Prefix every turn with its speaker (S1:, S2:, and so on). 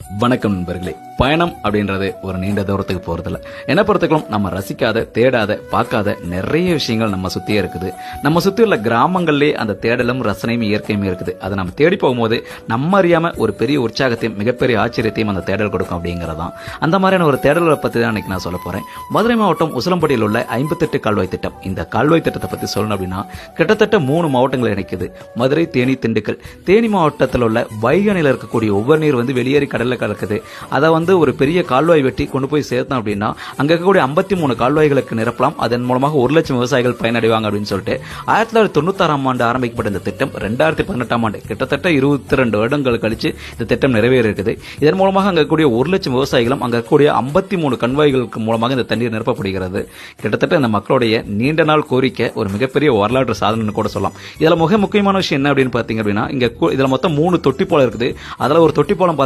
S1: வணக்கம் நண்பர்களே. பயணம் அப்படின்றது ஒரு நீண்ட தூரத்துக்கு போறதில்ல. என்ன பொறுத்தவரைக்கும் நம்ம ரசிக்காத, தேடாத, பார்க்காத நிறைய விஷயங்கள் நம்ம சுத்தியே இருக்குது. நம்ம சுத்தி உள்ள கிராமங்கள்லயே அந்த தேடலும் ரசனையும் இயற்கையும் இருக்குது. அதை நம்ம தேடி போகும்போது நம்ம அறியாம ஒரு பெரிய உற்சாகத்தையும் மிகப்பெரிய ஆச்சரியத்தையும் அந்த தேடல் கொடுக்கும் அப்படிங்கறதான். அந்த மாதிரியான ஒரு தேடலை பத்தி தான் இன்னைக்கு நான் சொல்ல போறேன். மதுரை மாவட்டம் உசிலம்பட்டியில் உள்ள 58 கால்வாய் திட்டம். இந்த கால்வாய் திட்டத்தை பத்தி சொல்லணும் அப்படின்னா கிட்டத்தட்ட 3 மாவட்டங்களை இணைக்குது. மதுரை, தேனி, திண்டுக்கல். தேனி மாவட்டத்தில் உள்ள வைகனில இருக்கக்கூடிய ஒவ்வொரு நீர் வெளியேறி கடல்ல கலக்குது. அதை ஒரு பெரிய கால்வாய் வெட்டி கொண்டு போய் சேர்த்தோம் அப்படின்னா அங்க இருக்கக்கூடிய 53 கால்வாய்களுக்கு நிரப்பலாம். அதன் மூலமாக 1 லட்சம் விவசாயிகள் பயனடைவாங்க அப்படின்னு சொல்லிட்டு 1996ஆம் ஆண்டு ஆரம்பிக்கப்பட்ட இந்த திட்டம் 2018ஆம் ஆண்டு கிட்டத்தட்ட 22 வருடங்கள் கழிச்சு இந்த திட்டம் நிறைவேறி இருக்குது. இதன் மூலமாக அங்க இருக்கக்கூடிய 1 லட்சம் விவசாயிகளும் அங்க இருக்கக்கூடிய 53 கண்வாய்களுக்கு மூலமாக இந்த தண்ணீர் நிரப்பப்படுகிறது. கிட்டத்தட்ட இந்த மக்களுடைய நீண்ட நாள் கோரிக்கை ஒரு மிகப்பெரிய வரலாற்று சாதனை கூட சொல்லலாம். இதுல முக்கியமான விஷயம் என்ன அப்படின்னு பாத்தீங்க அப்படின்னா இதுல மொத்தம் 3 தொட்டி போல இருக்குது. அதுல ஒரு தொட்டி போலம்